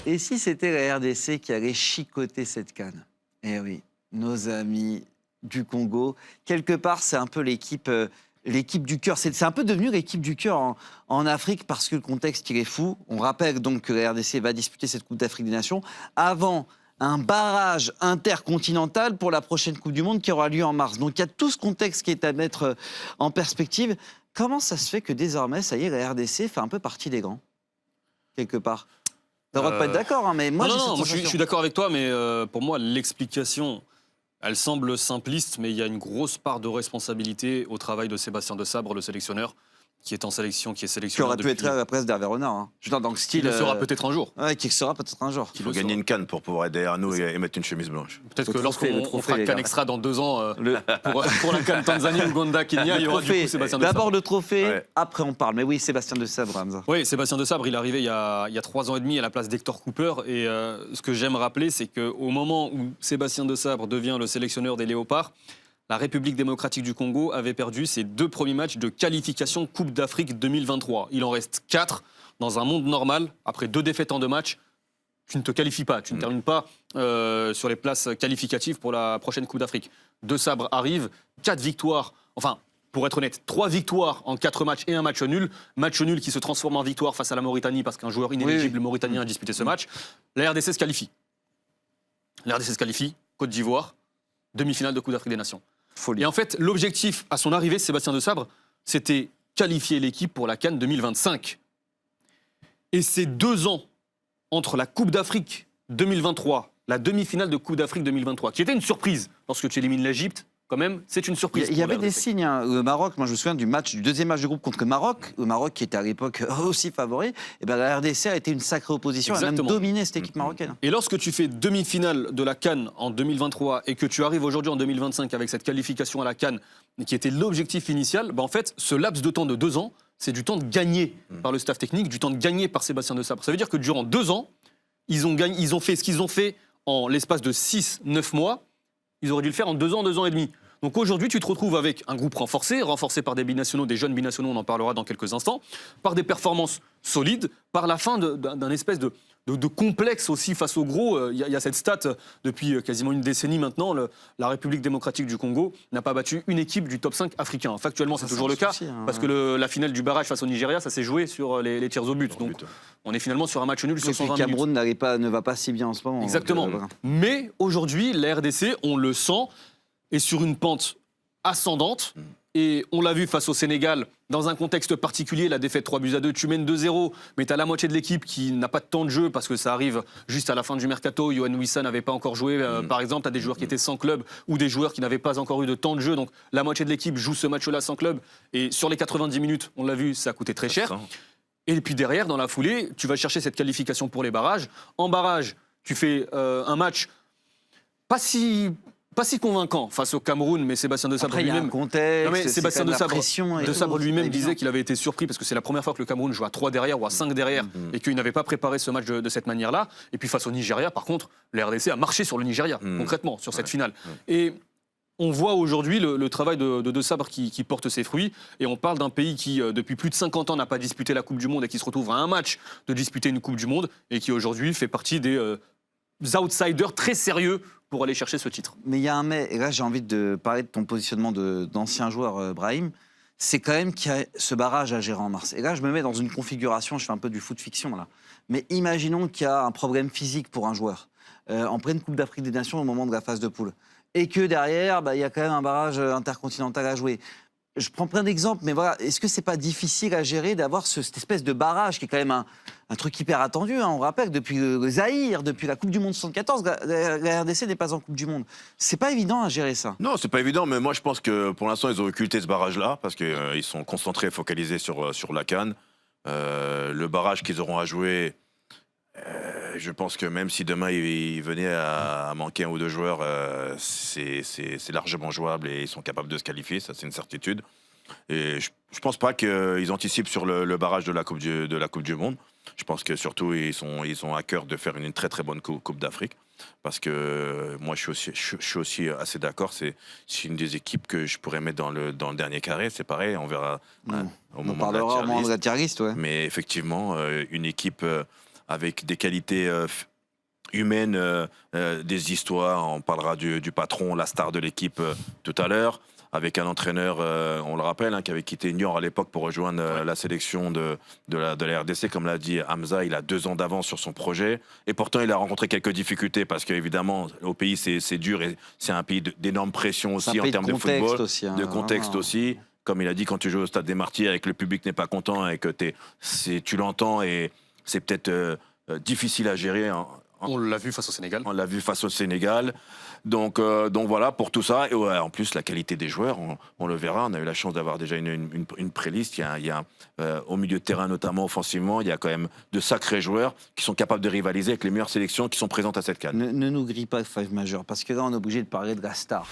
Et si c'était la RDC qui allait chicoter cette CAN? Eh oui, nos amis du Congo. Quelque part, c'est un peu l'équipe du cœur. C'est un peu devenu l'équipe du cœur en Afrique parce que le contexte, il est fou. On rappelle donc que la RDC va disputer cette Coupe d'Afrique des Nations avant un barrage intercontinental pour la prochaine Coupe du Monde qui aura lieu en mars. Donc il y a tout ce contexte qui est à mettre en perspective. Comment ça se fait que désormais, ça y est, la RDC fait un peu partie des grands, quelque part? T'as le droit de pas être d'accord, hein, mais moi, non, moi, je suis d'accord avec toi, mais pour moi, l'explication, elle semble simpliste, mais il y a une grosse part de responsabilité au travail de Sébastien Desabre, le sélectionneur, qui est en sélection, qui est qui sélectionneur aurait pu depuis... être à la presse d'Hervé Renard. Hein. Je veux dire, dans le Qui style. le sera peut-être un jour. Ouais, qui le sera peut-être un jour. Il faut gagner une canne pour pouvoir être derrière nous et mettre une chemise blanche. Peut-être que Le trophée, lorsqu'on fera les CAN gars. Extra dans 2 ans, pour la CAN Tanzanie, Ouganda, Kenya, il y aura du coup Sébastien Desabre. D'abord le trophée, Ouais. après on parle. Mais oui, Sébastien Desabre, Hamza. Oui, Sébastien Desabre, il est arrivé il y a 3 ans et demi à la place d'Hector Cooper. Et ce que j'aime rappeler, c'est qu'au moment où Sébastien Desabre devient le sélectionneur des Léopards, la République démocratique du Congo avait perdu ses 2 premiers matchs de qualification Coupe d'Afrique 2023. Il en reste 4. Dans un monde normal, après 2 défaites en 2 matchs, tu ne te qualifies pas. Tu ne termines pas sur les places qualificatives pour la prochaine Coupe d'Afrique. Desabre arrive, 4 victoires, enfin, pour être honnête, 3 victoires en 4 matchs et un match nul. Match nul qui se transforme en victoire face à la Mauritanie parce qu'un joueur inéligible mauritanien a disputé ce match. La RDC se qualifie. La RDC se qualifie, Côte d'Ivoire, demi-finale de Coupe d'Afrique des Nations. Folie. Et en fait, l'objectif à son arrivée, Sébastien Desabre, c'était qualifier l'équipe pour la CAN 2025. Et ces 2 ans entre la Coupe d'Afrique 2023, la demi-finale de Coupe d'Afrique 2023, qui était une surprise lorsque tu élimines l'Égypte, quand même, c'est une surprise. Il y avait pour la des RDC. signes. Hein. Le Maroc, moi je me souviens du deuxième match du groupe contre le Maroc qui était à l'époque aussi favori. Et ben la RDC a été une sacrée opposition, elle a même Exactement. dominé cette équipe marocaine. Et lorsque tu fais demi-finale de la CAN en 2023 et que tu arrives aujourd'hui en 2025 avec cette qualification à la CAN, qui était l'objectif initial, en fait, ce laps de temps de 2 ans, c'est du temps de gagner par le staff technique, du temps de gagner par Sébastien Desabre. Ça veut dire que durant 2 ans, ils ont fait ce qu'ils ont fait en l'espace de 6-9 mois. Ils auraient dû le faire en 2 ans, 2 ans et demi. Donc aujourd'hui, tu te retrouves avec un groupe renforcé par des binationaux, des jeunes binationaux, on en parlera dans quelques instants, par des performances solides, par la fin d'un espèce de complexe aussi face au gros. Il y a cette stat depuis quasiment une décennie maintenant, la République démocratique du Congo n'a pas battu une équipe du top 5 africain. Factuellement, c'est toujours le cas, parce que la finale du barrage face au Nigeria, ça s'est joué sur les tirs au but. Donc on est finalement sur un match nul sur 120 Le minutes. Cameroun ne va pas si bien en ce moment. Exactement. Mais aujourd'hui, la RDC, on le sent, est sur une pente ascendante. Et on l'a vu face au Sénégal, dans un contexte particulier, la défaite 3-2, tu mènes 2-0, mais tu as la moitié de l'équipe qui n'a pas de temps de jeu parce que ça arrive juste à la fin du mercato. Yohan Wissa n'avait pas encore joué, par exemple. Tu as des joueurs qui étaient sans club ou des joueurs qui n'avaient pas encore eu de temps de jeu. Donc la moitié de l'équipe joue ce match-là sans club. Et sur les 90 minutes, on l'a vu, ça a coûté très cher. Et puis derrière, dans la foulée, tu vas chercher cette qualification pour les barrages. En barrage, tu fais un match pas si convaincant face au Cameroun, mais Sébastien Desabre Après, il y a un lui-même. contexte. Non mais Sébastien Desabre lui-même évident. disait qu'il avait été surpris parce que c'est la première fois que le Cameroun joue à 3 derrière ou à 5 derrière et qu'il n'avait pas préparé ce match de cette manière-là. Et puis face au Nigeria, par contre, la RDC a marché sur le Nigeria, concrètement, sur cette finale. Et on voit aujourd'hui le travail de Desabre qui porte ses fruits. Et on parle d'un pays qui, depuis plus de 50 ans, n'a pas disputé la Coupe du Monde et qui se retrouve à un match de disputer une Coupe du Monde et qui aujourd'hui fait partie des outsiders très sérieux pour aller chercher ce titre. Mais il y a un mais, et là j'ai envie de parler de ton positionnement d'ancien joueur, Brahim. C'est quand même qu'il y a ce barrage à gérer en mars. Et là je me mets dans une configuration, je fais un peu du foot fiction là. Mais imaginons qu'il y a un problème physique pour un joueur, en pleine Coupe d'Afrique des Nations au moment de la phase de poule. Et que derrière, il y a quand même un barrage intercontinental à jouer. Je prends plein d'exemples, mais voilà, est-ce que c'est pas difficile à gérer d'avoir cette espèce de barrage qui est quand même un truc hyper attendu, hein. On rappelle que depuis le Zaïre, depuis la Coupe du Monde 74, la RDC n'est pas en Coupe du Monde. C'est pas évident à gérer ça. Non, c'est pas évident, mais moi je pense que pour l'instant ils ont occulté ce barrage-là parce qu'ils sont concentrés, focalisés sur la CAN. Le barrage qu'ils auront à jouer, je pense que même si demain il venait à manquer 1 ou 2 joueurs, c'est largement jouable et ils sont capables de se qualifier, ça c'est une certitude. Et je pense pas qu'ils anticipent sur le barrage de la Coupe du Monde. Je pense que surtout ils ont à cœur de faire une très très bonne Coupe d'Afrique. Parce que moi je suis aussi assez d'accord, c'est une des équipes que je pourrais mettre dans le dernier carré, c'est pareil, on verra au moment On parlera au moment de la tier list, ouais. Mais effectivement, une équipe avec des qualités humaines, des histoires. On parlera du patron, la star de l'équipe tout à l'heure, avec un entraîneur, on le rappelle, qui avait quitté Niort à l'époque pour rejoindre la sélection de la RDC. Comme l'a dit Hamza, il a 2 ans d'avance sur son projet. Et pourtant, il a rencontré quelques difficultés parce qu'évidemment, au pays, c'est dur et c'est un pays d'énorme pression aussi en termes de football, aussi, de contexte aussi. Comme il a dit, quand tu joues au Stade des Martyrs et que le public n'est pas content et que tu l'entends et c'est peut-être difficile à gérer. On l'a vu face au Sénégal. On l'a vu face au Sénégal. Donc voilà, pour tout ça. Et ouais, en plus, la qualité des joueurs, on le verra. On a eu la chance d'avoir déjà une pré-liste. Il y a au milieu de terrain, notamment offensivement, il y a quand même de sacrés joueurs qui sont capables de rivaliser avec les meilleures sélections qui sont présentes à cette CAN. Ne nous grille pas le Five Major, parce que là, on est obligé de parler de la star.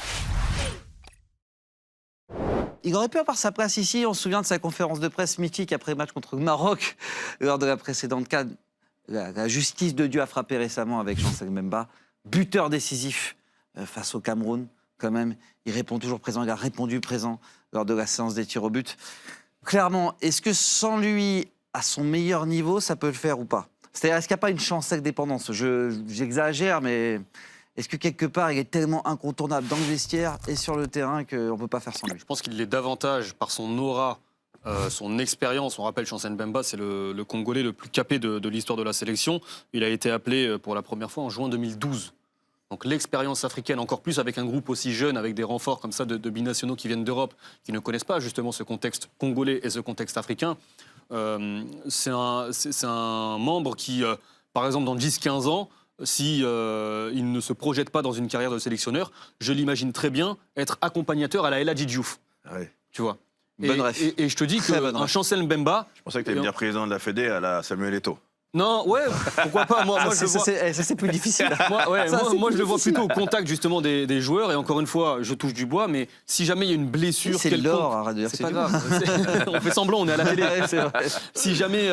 Il aurait pu avoir sa place ici. On se souvient de sa conférence de presse mythique après le match contre le Maroc, lors de la précédente CAN. La justice de Dieu a frappé récemment avec Chancel Mbemba, buteur décisif face au Cameroun, quand même. Il répond toujours présent, il a répondu présent lors de la séance des tirs au but. Clairement, est-ce que sans lui, à son meilleur niveau, ça peut le faire ou pas? C'est-à-dire, est-ce qu'il n'y a pas une Chancel dépendance? J'exagère, mais est-ce que quelque part, il est tellement incontournable dans le vestiaire et sur le terrain qu'on ne peut pas faire sans lui? Je pense qu'il l'est davantage par son aura, son expérience. On rappelle, Chancel Mbemba, c'est le Congolais le plus capé de l'histoire de la sélection. Il a été appelé pour la première fois en juin 2012. Donc l'expérience africaine, encore plus avec un groupe aussi jeune, avec des renforts comme ça de binationaux qui viennent d'Europe, qui ne connaissent pas justement ce contexte congolais et ce contexte africain. C'est un membre qui, par exemple, dans 10-15 ans, si il ne se projette pas dans une carrière de sélectionneur, je l'imagine très bien être accompagnateur à la El Hadji Diouf. Ouais. Tu vois. Bonne ref. Et je te dis qu'un Chancel Mbemba... Je pensais que tu allais me dire président de la Fédé à la Samuel Eto'o. Non, ouais, pourquoi pas. Moi, je le vois... Ça, c'est plus difficile. Moi, je le vois plutôt au contact justement des joueurs. Et encore une fois, je touche du bois, mais si jamais il y a une blessure c'est l'or, arrête de dire c'est pas grave. On fait semblant, on est à la télé. Si jamais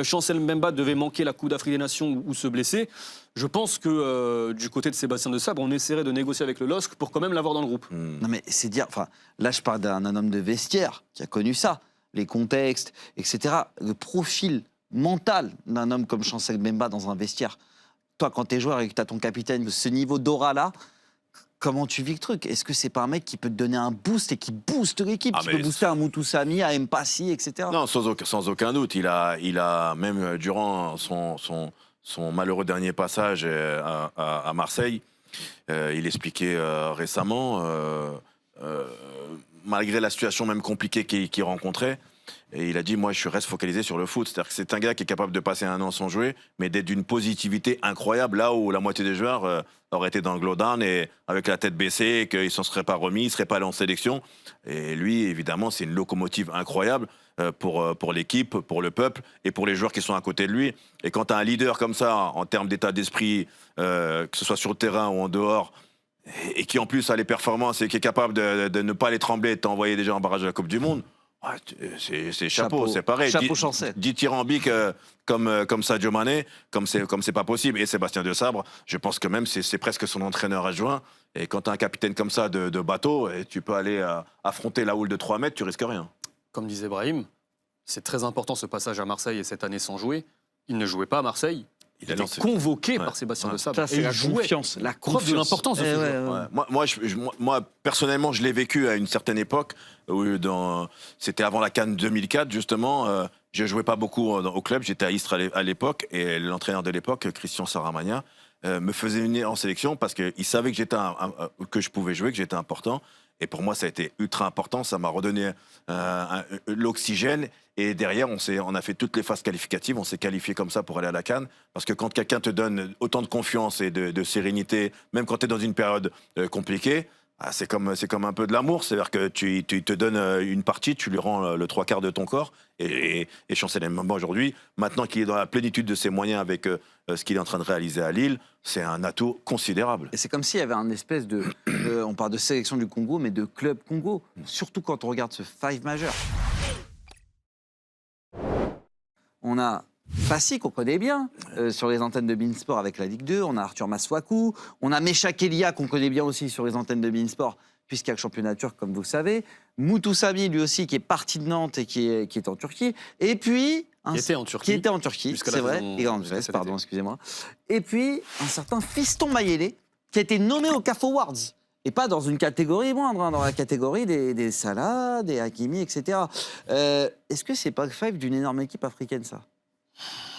Chancel Mbemba devait manquer la Coupe d'Afrique des Nations ou se blesser, je pense que du côté de Sébastien de Sabre, on essaierait de négocier avec le LOSC pour quand même l'avoir dans le groupe. Non, mais c'est dire... Enfin, là, je parle d'un homme de vestiaire qui a connu ça, les contextes, etc. Le profil mental d'un homme comme Chancel Mbemba dans un vestiaire. Toi, quand t'es joueur et que t'as ton capitaine, ce niveau d'aura-là, comment tu vis le truc? Est-ce que c'est pas un mec qui peut te donner un boost et qui booste l'équipe, qui peut booster un Moutou Samy, un Mpassi, etc. Non, sans aucun doute. Il a même durant son malheureux dernier passage à Marseille, il expliquait récemment, malgré la situation même compliquée qu'il rencontrait, et il a dit, moi, je reste focalisé sur le foot. C'est-à-dire que c'est un gars qui est capable de passer 1 an sans jouer, mais d'être d'une positivité incroyable, là où la moitié des joueurs auraient été dans le glowdown et avec la tête baissée, qu'ils ne s'en seraient pas remis, ils ne seraient pas allés en sélection. Et lui, évidemment, c'est une locomotive incroyable pour l'équipe, pour le peuple et pour les joueurs qui sont à côté de lui. Et quand tu as un leader comme ça, en termes d'état d'esprit, que ce soit sur le terrain ou en dehors, et qui en plus a les performances et qui est capable de ne pas les trembler et de t'envoyer déjà en barrage de la Coupe du Monde, c'est chapeau, c'est pareil. Chapeau Chancel. Dithyrambique comme Sadio Mané, comme c'est pas possible. Et Sébastien de Sabre, je pense que même c'est presque son entraîneur adjoint. Et quand tu as un capitaine comme ça de bateau, et tu peux aller affronter la houle de 3 mètres, tu risques rien. Comme disait Brahim, c'est très important ce passage à Marseille et cette année sans jouer. Il ne jouait pas à Marseille. Il était convoqué par Sébastien de Sabre. Ça, c'est la confiance. La preuve de l'importance de ce joueur. Moi, personnellement, je l'ai vécu à une certaine époque. C'était avant la CAN 2004, justement. Je ne jouais pas beaucoup au club. J'étais à Istres à l'époque. Et l'entraîneur de l'époque, Christian Saramagna, me faisait venir en sélection parce qu'il savait que, que je pouvais jouer, que j'étais important. Et pour moi, ça a été ultra important. Ça m'a redonné l'oxygène. Et derrière, on a fait toutes les phases qualificatives. On s'est qualifié comme ça pour aller à la CAN. Parce que quand quelqu'un te donne autant de confiance et de sérénité, même quand tu es dans une période compliquée, c'est comme un peu de l'amour. C'est-à-dire que tu te donnes une partie, tu lui rends le 3/4 de ton corps. Et Chancel Mbemba aujourd'hui, maintenant qu'il est dans la plénitude de ses moyens avec ce qu'il est en train de réaliser à Lille, c'est un atout considérable. Et c'est comme s'il y avait un espèce on parle de sélection du Congo, mais de club Congo. Surtout quand on regarde ce Five Major. On a Fassi, qu'on connaît bien, sur les antennes de Beansport avec la Ligue 2. On a Arthur Maswaku. On a Meshak Elia, qu'on connaît bien aussi sur les antennes de Beansport, puisqu'il y a le championnat turc, comme vous le savez. Moutou Samy, lui aussi, qui est parti de Nantes et qui est en Turquie. Et puis, un- Qui était en Turquie. qui était en Turquie, Jusqu'à la c'est vrai, saison et en Grèce, cet pardon, été. excusez-moi. Et puis, un certain Fiston Mayele, qui a été nommé au CAF Awards. Et pas dans une catégorie moindre, hein, dans la catégorie des Salah, des Hakimi, etc. Est-ce que c'est pas le five d'une énorme équipe africaine, ça?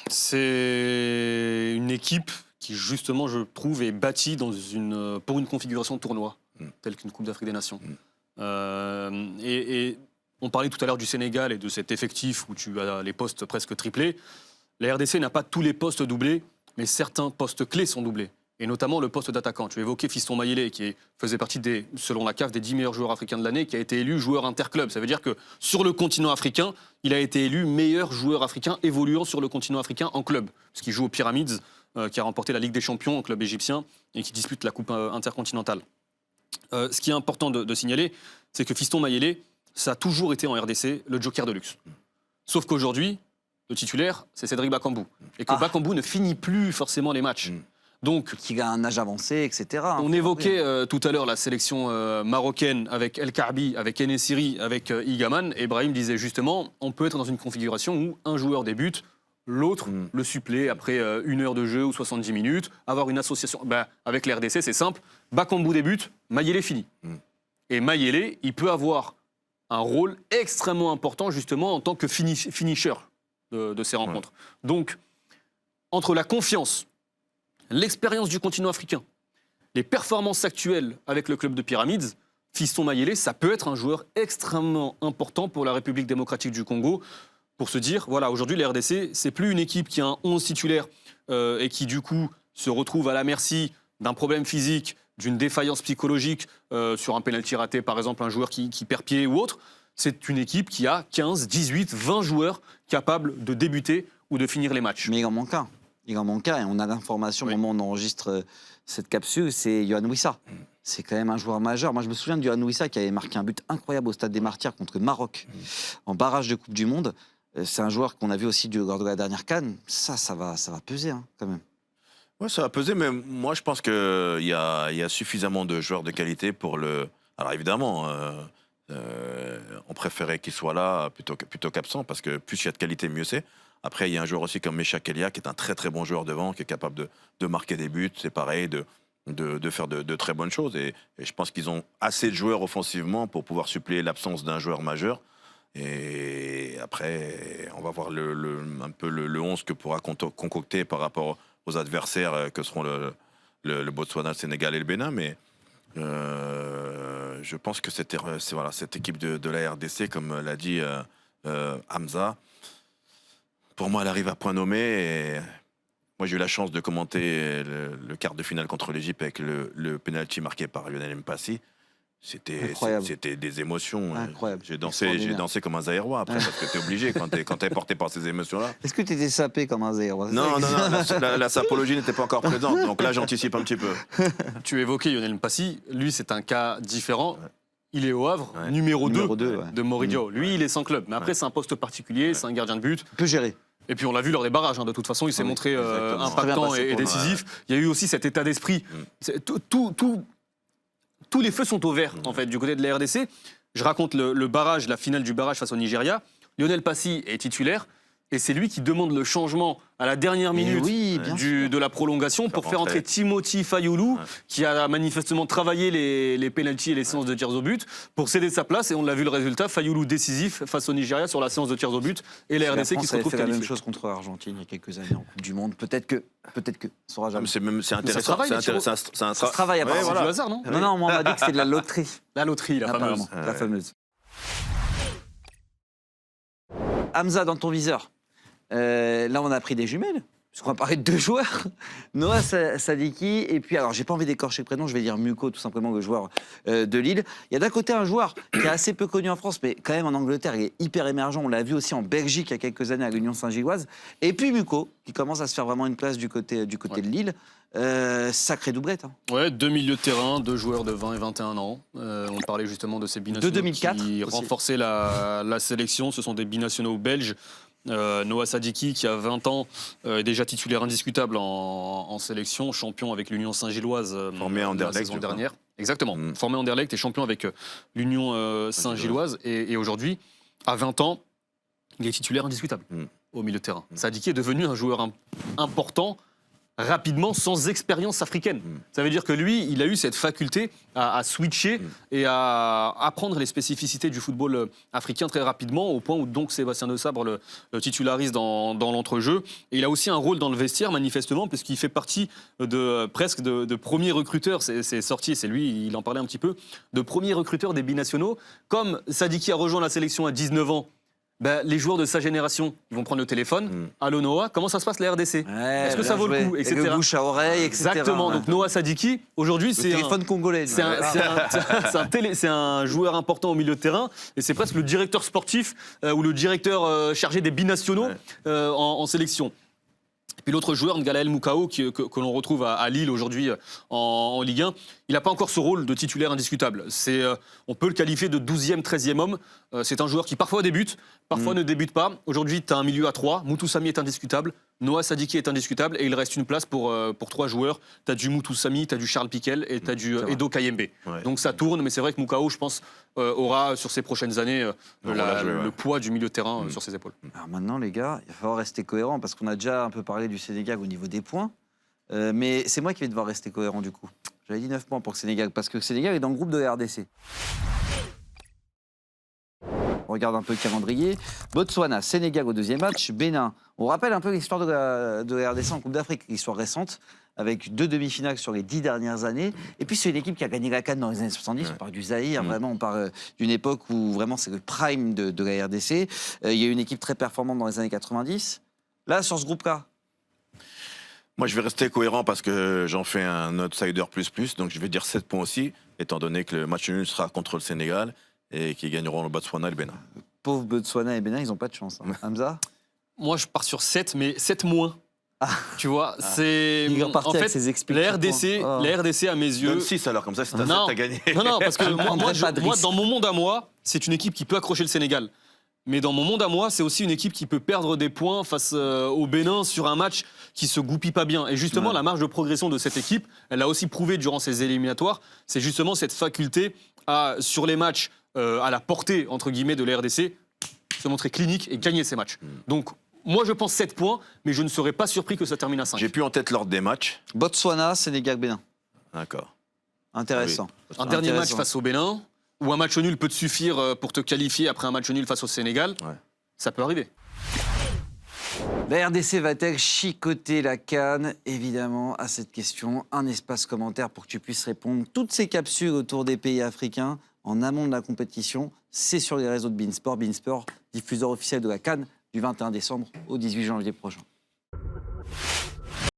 C'est une équipe qui, justement, je trouve, est bâtie pour une configuration de tournoi, telle qu'une Coupe d'Afrique des Nations. Et on parlait tout à l'heure du Sénégal et de cet effectif où tu as les postes presque triplés. La RDC n'a pas tous les postes doublés, mais certains postes clés sont doublés. Et notamment le poste d'attaquant. Tu évoquais Fiston Mayele, qui faisait partie, selon la CAF, des 10 meilleurs joueurs africains de l'année, qui a été élu joueur interclub. Ça veut dire que sur le continent africain, il a été élu meilleur joueur africain évoluant sur le continent africain en club. Parce qu'il joue aux Pyramids, qui a remporté la Ligue des Champions au club égyptien et qui dispute la Coupe intercontinentale. Ce qui est important de signaler, c'est que Fiston Mayele, ça a toujours été en RDC le joker de luxe. Sauf qu'aujourd'hui, le titulaire, c'est Cédric Bakambu. Et que Bakambu ne finit plus forcément les matchs. Donc, Qui a un âge avancé, etc. hein, on évoquait tout à l'heure la sélection marocaine avec El Karbi, avec Enesiri, avec Igaman. Et Brahim disait justement, on peut être dans une configuration où un joueur débute, l'autre le supplée après 1 heure de jeu ou 70 minutes, avoir une association. Avec l'RDC, c'est simple. Bakambu débute, Mayele finit. Et Mayele, il peut avoir un rôle extrêmement important justement en tant que finisher de ces rencontres. Donc, entre la confiance, l'expérience du continent africain, les performances actuelles avec le club de Pyramids, Fiston Mayele, ça peut être un joueur extrêmement important pour la République démocratique du Congo, pour se dire, voilà, aujourd'hui, la RDC, c'est plus une équipe qui a un 11 titulaire et qui, du coup, se retrouve à la merci d'un problème physique, d'une défaillance psychologique sur un pénalty raté, par exemple, un joueur qui perd pied ou autre. C'est une équipe qui a 15, 18, 20 joueurs capables de débuter ou de finir les matchs. Mais il en manque un. Il en manque un, et on a l'information au moment où on enregistre cette capsule, c'est Yohan Wissa. C'est quand même un joueur majeur. Moi, je me souviens de Yohan Wissa qui avait marqué un but incroyable au Stade des Martyrs contre le Maroc, en barrage de Coupe du Monde. C'est un joueur qu'on a vu aussi lors de la dernière CAN. Ça va peser, hein, quand même. Ouais, ça va peser, mais moi, je pense qu'il y a suffisamment de joueurs de qualité pour le... Alors, évidemment, on préférait qu'il soit là plutôt qu'absent, parce que plus il y a de qualité, mieux c'est. Après, il y a un joueur aussi comme Mecha Kelia, qui est un très très bon joueur devant, qui est capable de marquer des buts, c'est pareil, de faire de très bonnes choses. Et je pense qu'ils ont assez de joueurs offensivement pour pouvoir suppléer l'absence d'un joueur majeur. Et après, on va voir un peu le 11 que pourra concocter par rapport aux adversaires que seront le Botswana, le Sénégal et le Bénin. Mais je pense que cette équipe de la RDC, comme l'a dit Hamza, pour moi, elle arrive à point nommé. Et moi, j'ai eu la chance de commenter le quart de finale contre l'Égypte avec le penalty marqué par Lionel Mpassi. C'était des émotions. Incroyable. J'ai dansé comme un Zaïrois après, parce que t'es obligé quand t'es porté par ces émotions-là. Est-ce que tu étais sapé comme un Zaïrois? Non, la sapologie n'était pas encore présente, donc là j'anticipe un petit peu. Tu évoquais Lionel Mpassi, lui c'est un cas différent. Il est au Havre, numéro 2 de Moridio. Lui, il est sans club. Mais après, c'est un poste particulier, c'est un gardien de but. Il peut gérer. Et puis on l'a vu lors des barrages, hein. De toute façon, il s'est montré impactant et décisif. Il y a eu aussi cet état d'esprit. Tous les feux sont au vert, en fait, du côté de la RDC. Je raconte le barrage, la finale du barrage face au Nigeria. Lionel Mpassi est titulaire. Et c'est lui qui demande le changement à la dernière minute de la prolongation pour faire entrer Timothy Fayoulou, qui a manifestement travaillé les pénaltys et les séances de tirs au but, pour céder sa place. Et on l'a vu le résultat, Fayoulou décisif face au Nigeria sur la séance de tirs au but. Et la RDC qui se retrouve qualifiée. La même qualifiée. chose contre l'Argentine il y a quelques années en Coupe du Monde. Peut-être que ça sera jamais. C'est intéressant. C'est un travail à part. C'est du hasard, non? Non, moi on m'a dit que c'était de la loterie. La loterie, la fameuse. La fameuse. Hamza, dans ton viseur. Là, on a pris des jumelles, puisqu'on va parler de 2 joueurs. Noah Sadiki, et puis, alors, j'ai pas envie d'écorcher le prénom, je vais dire Muko, tout simplement, le joueur de Lille. Il y a d'un côté un joueur qui est assez peu connu en France, mais quand même en Angleterre, il est hyper émergent. On l'a vu aussi en Belgique il y a quelques années à l'Union Saint-Gilloise. Et puis Muko, qui commence à se faire vraiment une place du côté de Lille. Sacrée doublette. Hein. Ouais, 2 milieux de terrain, 2 joueurs de 20 et 21 ans. On parlait justement de ces binationaux de 2004 qui aussi. renforçaient la sélection. Ce sont des binationaux belges. Noah Sadiki, qui a 20 ans, est déjà titulaire indiscutable en sélection, champion avec l'Union Saint-Gilloise formé à Anderlecht la saison dernière. Exactement, formé à Anderlecht et champion avec l'Union Saint-Gilloise. Et aujourd'hui, à 20 ans, il est titulaire indiscutable. au milieu de terrain. Sadiki est devenu un joueur important rapidement, sans expérience africaine. Ça veut dire que lui, il a eu cette faculté à switcher et à apprendre les spécificités du football africain très rapidement, au point où donc Sébastien Desabre le titularise dans l'entrejeu. Et il a aussi un rôle dans le vestiaire, manifestement, puisqu'il fait partie presque de premiers recruteurs. C'est sorti, c'est lui, il en parlait un petit peu, de premiers recruteurs des binationaux. Comme Sadiki a rejoint la sélection à 19 ans, ben, les joueurs de sa génération, ils vont prendre le téléphone. Allô Noah, comment ça se passe la RDC? Est-ce que ça vaut le coup, etc. Le bouche à oreille, etc. Exactement. Donc Noah Sadiki, aujourd'hui, c'est téléphone congolais. C'est un joueur important au milieu de terrain et c'est presque le directeur sportif ou le directeur chargé des binationaux en sélection. Et puis l'autre joueur, Ngalael Moukao, que l'on retrouve à Lille aujourd'hui en Ligue 1, il n'a pas encore ce rôle de titulaire indiscutable. On peut le qualifier de 12e, 13e homme. C'est un joueur qui parfois débute, parfois ne débute pas. Aujourd'hui, tu as un milieu à 3. Moutou Samy est indiscutable. Noah Sadiki est indiscutable. Et il reste une place pour 3 joueurs. Tu as du Moutou Samy, tu as du Charles Piquel et tu as du Edo Kayembe. Ouais. Donc ça tourne, mais c'est vrai que Moukao, je pense, aura sur ces prochaines années le poids du milieu de terrain sur ses épaules. Alors maintenant, les gars, il va falloir rester cohérent parce qu'on a déjà un peu parlé du Sénégal au niveau des points. Mais c'est moi qui vais devoir rester cohérent du coup. J'avais dit 9 points pour le Sénégal parce que le Sénégal est dans le groupe de la RDC. On regarde un peu le calendrier. Botswana, Sénégal au 2e match. Bénin. On rappelle un peu l'histoire de la RDC en Coupe d'Afrique, l'histoire récente, avec 2 demi-finales sur les 10 dernières années. Et puis c'est une équipe qui a gagné la CAN dans les années 70. On parle du Zaïre, vraiment, on parle d'une époque où vraiment c'est le prime de la RDC. Il y a eu une équipe très performante dans les années 90. Là, sur ce groupe-là, moi, je vais rester cohérent parce que j'en fais un outsider plus, donc je vais dire 7 points aussi, étant donné que le match nul sera contre le Sénégal et qu'ils gagneront le Botswana et le Bénin. Pauvres Botswana et Bénin, ils n'ont pas de chance. Hein. Hamza? Moi, je pars sur 7, mais 7 moins. Tu vois, c'est. En fait, la RDC, à mes yeux. Donne 6 alors, comme ça, c'est 7, t'as gagné. Non, parce que moi, dans mon monde à moi, c'est une équipe qui peut accrocher le Sénégal. Mais dans mon monde à moi, c'est aussi une équipe qui peut perdre des points face au Bénin sur un match qui se goupille pas bien. Et justement, la marge de progression de cette équipe, elle l'a aussi prouvé durant ces éliminatoires, c'est justement cette faculté à, sur les matchs à la portée, entre guillemets, de la RDC, se montrer clinique et gagner ces matchs. Donc, moi, je pense 7 points, mais je ne serais pas surpris que ça termine à 5. J'ai plus en tête l'ordre des matchs. Botswana, Sénégal, Bénin. D'accord. Intéressant. Oui. Un dernier match face au Bénin, ou un match nul peut te suffire pour te qualifier après un match nul face au Sénégal. Ça peut arriver. La RDC va-t-elle chicoter la CAN? Évidemment, à cette question, un espace commentaire pour que tu puisses répondre. Toutes ces capsules autour des pays africains en amont de la compétition, c'est sur les réseaux de Beansport. Beansport, diffuseur officiel de la CAN du 21 décembre au 18 janvier prochain.